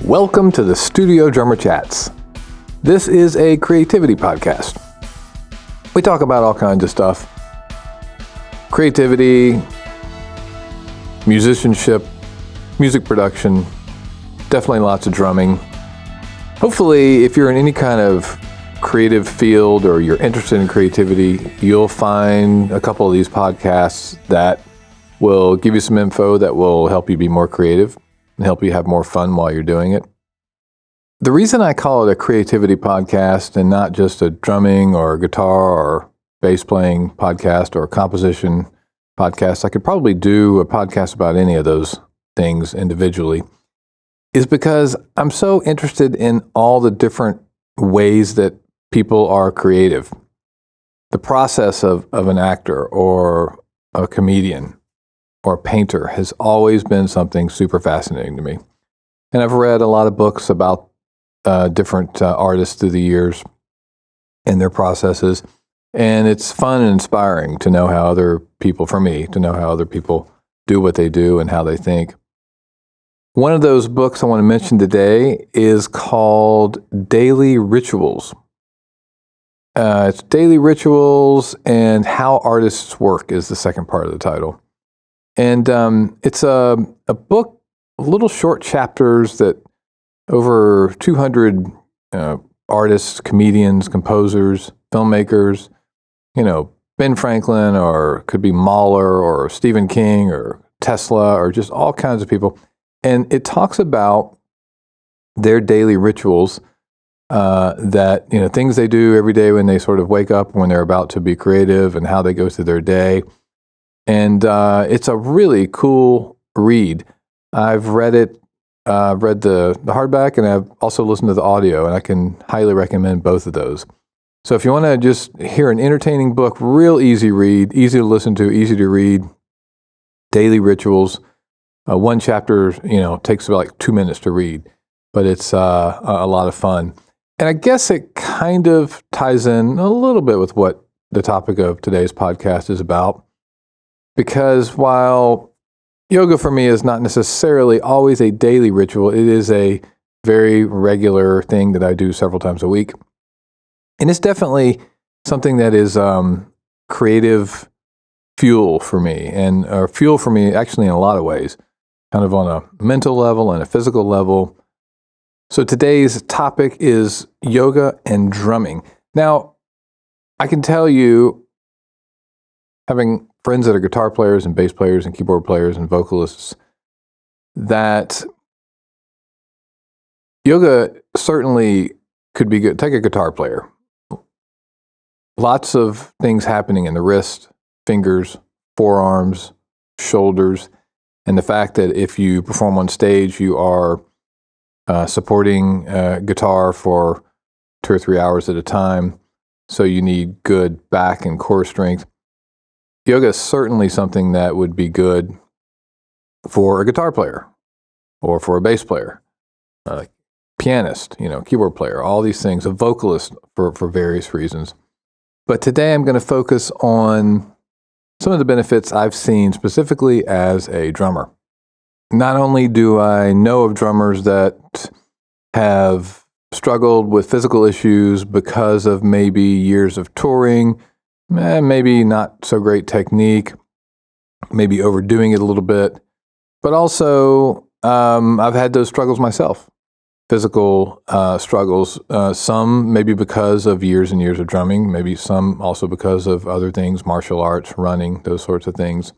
Welcome to the Studio Drummer Chats. This is a creativity podcast. We talk about all kinds of stuff. Creativity, musicianship, music production, definitely lots of drumming. Hopefully, if you're in any kind of creative field or you're interested in creativity, you'll find a couple of these podcasts that will give you some info that will help you be more creative and help you have more fun while you're doing it. The reason I call it a creativity podcast and not just a drumming or guitar or bass playing podcast or composition podcast, I could probably do a podcast about any of those things individually, is because I'm so interested in all the different ways that people are creative. The process of an actor or a comedian or a painter has always been something super fascinating to me. And I've read a lot of books about different artists through the years and their processes. And it's fun and inspiring to know how other people, for me, to know how other people do what they do and how they think. One of those books I want to mention today is called Daily Rituals. It's Daily Rituals and How Artists Work is the second part of the title. And it's a book, little short chapters that over 200 artists, comedians, composers, filmmakers, Ben Franklin, or could be Mahler or Stephen King or Tesla or just all kinds of people. And it talks about their daily rituals that, things they do every day when they sort of wake up, when they're about to be creative, and how they go through their day. And it's a really cool read. I've read it, read the hardback, and I've also listened to the audio, and I can highly recommend both of those. So if you want to just hear an entertaining book, real easy read, easy to listen to, easy to read, Daily Rituals. One chapter, takes about like 2 minutes to read, but it's a lot of fun. And I guess it kind of ties in a little bit with what the topic of today's podcast is about. Because while yoga for me is not necessarily always a daily ritual, it is a very regular thing that I do several times a week. And it's definitely something that is creative fuel for me, and fuel for me actually in a lot of ways, kind of on a mental level and a physical level. So today's topic is yoga and drumming. Now, I can tell you, having friends that are guitar players and bass players and keyboard players and vocalists, that yoga certainly could be good. Take a guitar player. Lots of things happening in the wrist, fingers, forearms, shoulders, and the fact that if you perform on stage, you are supporting guitar for 2 or 3 hours at a time, so you need good back and core strength. Yoga is certainly something that would be good for a guitar player or for a bass player, pianist, keyboard player, all these things, a vocalist for various reasons. But today I'm going to focus on some of the benefits I've seen specifically as a drummer. Not only do I know of drummers that have struggled with physical issues because of maybe years of touring, maybe not so great technique, maybe overdoing it a little bit, but also I've had those struggles myself, physical struggles, some maybe because of years and years of drumming, maybe some also because of other things, martial arts, running, those sorts of things.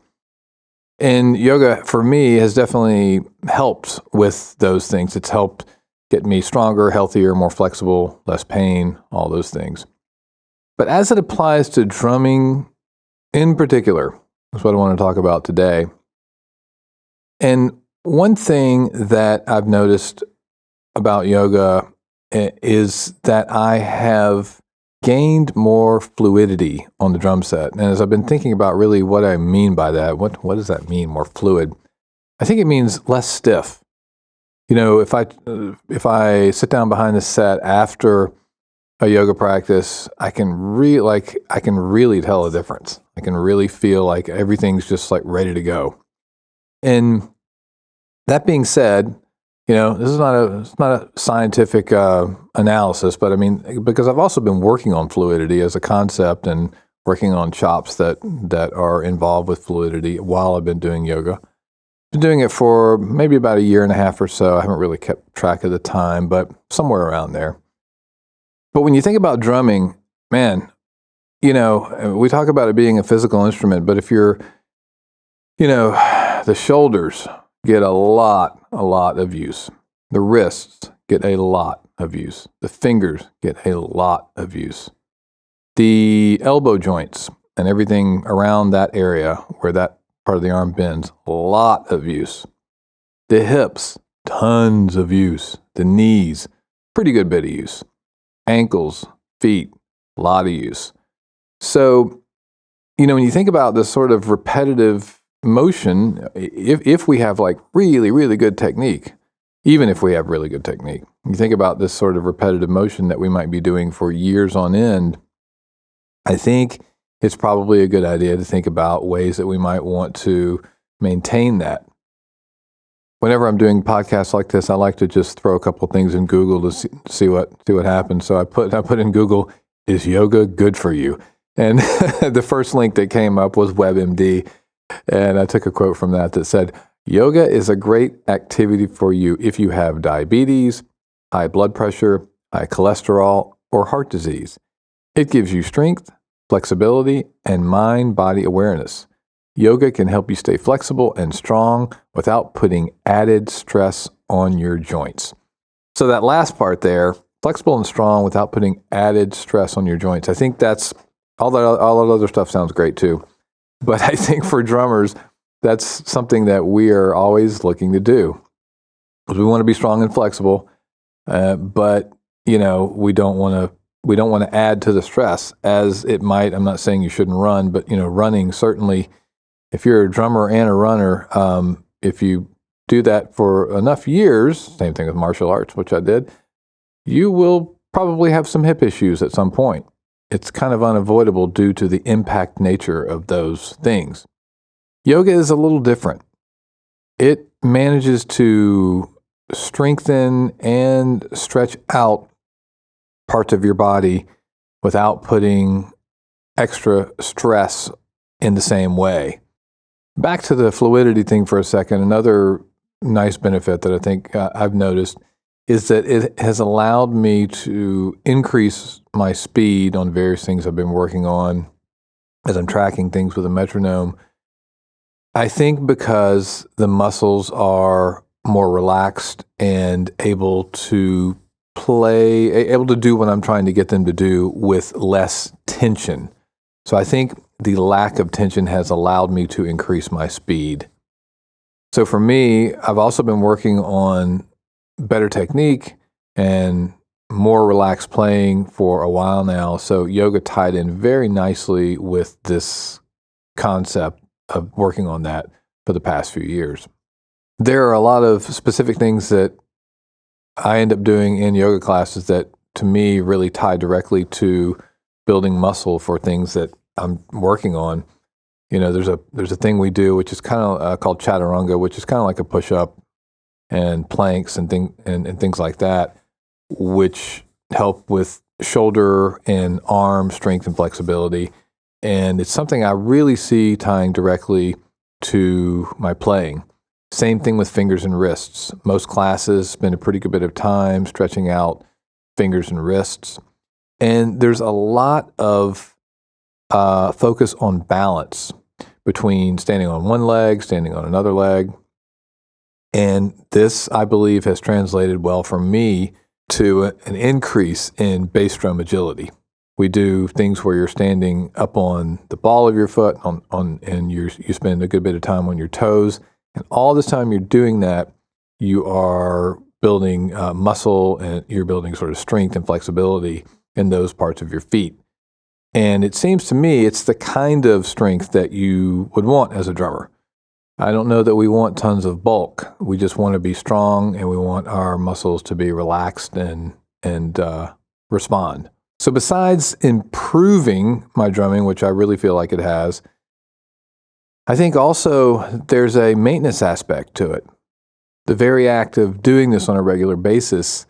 And yoga, for me, has definitely helped with those things. It's helped get me stronger, healthier, more flexible, less pain, all those things. But as it applies to drumming in particular, that's what I want to talk about today. And one thing that I've noticed about yoga is that I have gained more fluidity on the drum set. And as I've been thinking about really what I mean by that, what does that mean, more fluid? I think it means less stiff. If I sit down behind the set after a yoga practice, I can really tell a difference. I can really feel like everything's just like ready to go. And that being said, This is it's not a scientific analysis, but I mean, because I've also been working on fluidity as a concept and working on chops that are involved with fluidity while I've been doing yoga. Been doing it for maybe about a year and a half or so. I haven't really kept track of the time, but somewhere around there. But when you think about drumming, man, we talk about it being a physical instrument, but if you're, the shoulders get a lot of use. The wrists get a lot of use. The fingers get a lot of use. The elbow joints and everything around that area where that part of the arm bends, a lot of use. The hips, tons of use. The knees, pretty good bit of use. Ankles, feet, a lot of use. So, when you think about this sort of repetitive motion, if we have like really, really good technique, even if we have really good technique, you think about this sort of repetitive motion that we might be doing for years on end, I think it's probably a good idea to think about ways that we might want to maintain that. Whenever I'm doing podcasts like this, I like to just throw a couple things in Google to see what happens. So I put in Google, is yoga good for you? And the first link that came up was WebMD. And I took a quote from that said, yoga is a great activity for you if you have diabetes, high blood pressure, high cholesterol, or heart disease. It gives you strength, flexibility, and mind-body awareness. Yoga can help you stay flexible and strong without putting added stress on your joints. So that last part there, flexible and strong without putting added stress on your joints, I think that's, all that other stuff sounds great too. But I think for drummers, that's something that we are always looking to do. Because we want to be strong and flexible, but we don't want to add to the stress as it might. I'm not saying you shouldn't run, but running certainly. If you're a drummer and a runner, if you do that for enough years, same thing with martial arts, which I did, you will probably have some hip issues at some point. It's kind of unavoidable due to the impact nature of those things. Yoga is a little different. It manages to strengthen and stretch out parts of your body without putting extra stress in the same way. Back to the fluidity thing for a second, another nice benefit that I think I've noticed is that it has allowed me to increase my speed on various things I've been working on as I'm tracking things with a metronome. I think because the muscles are more relaxed and able to do what I'm trying to get them to do with less tension. So I think the lack of tension has allowed me to increase my speed. So for me, I've also been working on better technique and more relaxed playing for a while now. So yoga tied in very nicely with this concept of working on that for the past few years. There are a lot of specific things that I end up doing in yoga classes that to me really tie directly to building muscle for things that I'm working on. There's a thing we do which is kind of called chaturanga, which is kind of like a push-up and planks and things like that, which help with shoulder and arm strength and flexibility. And it's something I really see tying directly to my playing. Same thing with fingers and wrists. Most classes spend a pretty good bit of time stretching out fingers and wrists. And there's a lot of focus on balance between standing on one leg, standing on another leg. And this, I believe, has translated well for me to an increase in bass drum agility. We do things where you're standing up on the ball of your foot, and you spend a good bit of time on your toes. And all this time you're doing that, you are building muscle and you're building sort of strength and flexibility in those parts of your feet. And it seems to me it's the kind of strength that you would want as a drummer. I don't know that we want tons of bulk. We just want to be strong and we want our muscles to be relaxed and respond. So besides improving my drumming, which I really feel like it has, I think also there's a maintenance aspect to it. The very act of doing this on a regular basis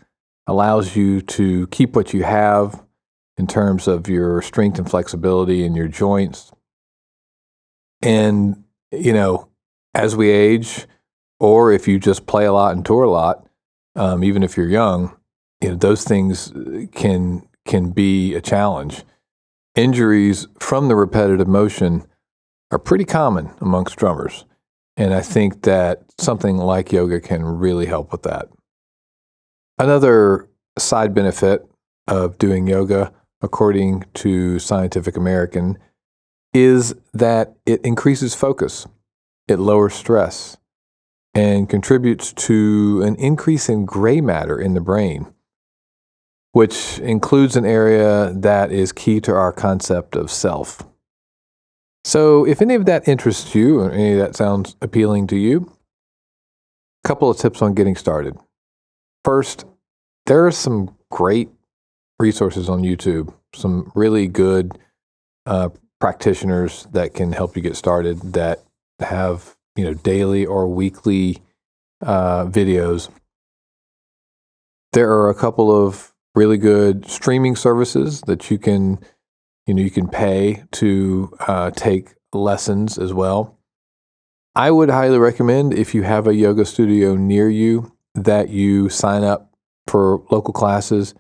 allows you to keep what you have in terms of your strength and flexibility in your joints. And, as we age, or if you just play a lot and tour a lot, even if you're young, those things can be a challenge. Injuries from the repetitive motion are pretty common amongst drummers. And I think that something like yoga can really help with that. Another side benefit of doing yoga, according to Scientific American, is that it increases focus, it lowers stress, and contributes to an increase in gray matter in the brain, which includes an area that is key to our concept of self. So if any of that interests you, or any of that sounds appealing to you, a couple of tips on getting started. First, there are some great resources on YouTube, some really good practitioners that can help you get started that have, daily or weekly videos. There are a couple of really good streaming services that you can pay to take lessons as well. I would highly recommend, if you have a yoga studio near you, that you sign up for local classes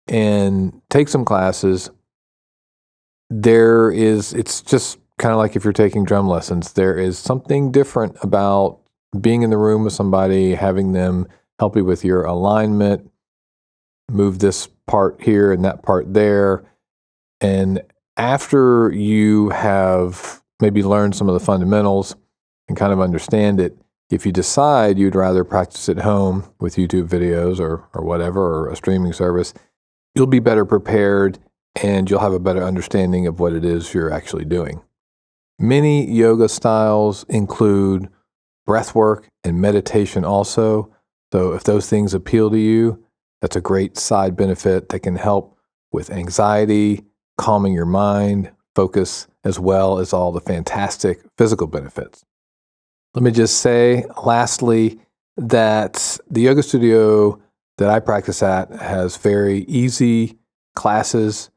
and take some classes. It's just kind of like if you're taking drum lessons, there is something different about being in the room with somebody, having them help you with your alignment, move this part here and that part there. And after you have maybe learned some of the fundamentals and kind of understand it, if you decide you'd rather practice at home with YouTube videos or whatever, or a streaming service, you'll be better prepared and you'll have a better understanding of what it is you're actually doing. Many yoga styles include breath work and meditation also. So if those things appeal to you, that's a great side benefit that can help with anxiety, calming your mind, focus, as well as all the fantastic physical benefits. Let me just say, lastly, that the yoga studio that I practice at has very easy classes,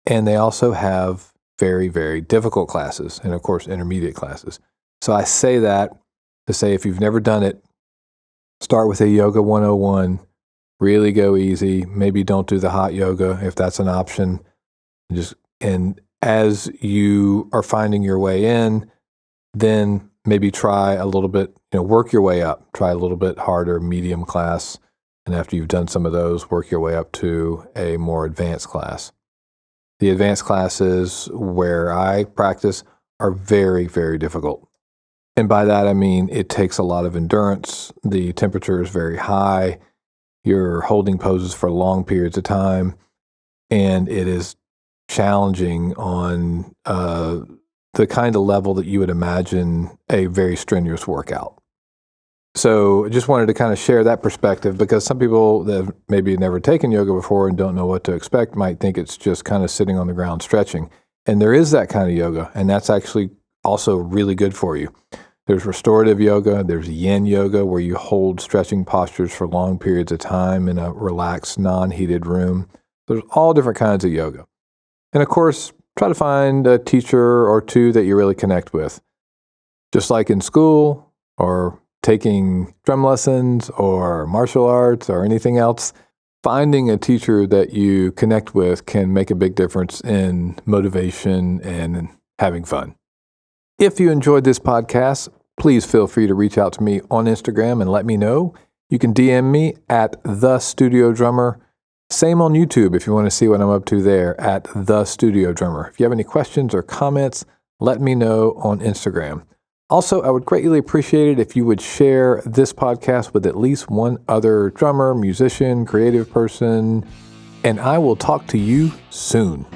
and they also have very, very difficult classes, and of course, intermediate classes. So I say that to say, if you've never done it, start with a Yoga 101, really go easy. Maybe don't do the hot yoga if that's an option. And as you are finding your way in, then maybe try a little bit, work your way up, try a little bit harder, medium class. And after you've done some of those, work your way up to a more advanced class. The advanced classes where I practice are very, very difficult. And by that, I mean it takes a lot of endurance. The temperature is very high. You're holding poses for long periods of time. And it is challenging on the kind of level that you would imagine a very strenuous workout. So I just wanted to kind of share that perspective, because some people that have maybe never taken yoga before and don't know what to expect might think it's just kind of sitting on the ground stretching. And there is that kind of yoga, and that's actually also really good for you. There's restorative yoga, there's yin yoga, where you hold stretching postures for long periods of time in a relaxed, non-heated room. There's all different kinds of yoga. And of course, try to find a teacher or two that you really connect with. Just like in school, or taking drum lessons or martial arts or anything else, finding a teacher that you connect with can make a big difference in motivation and having fun. If you enjoyed this podcast, please feel free to reach out to me on Instagram and let me know. You can DM me at The Studio Drummer. Same on YouTube if you want to see what I'm up to there, at The Studio Drummer. If you have any questions or comments, let me know on Instagram. Also, I would greatly appreciate it if you would share this podcast with at least one other drummer, musician, creative person, and I will talk to you soon.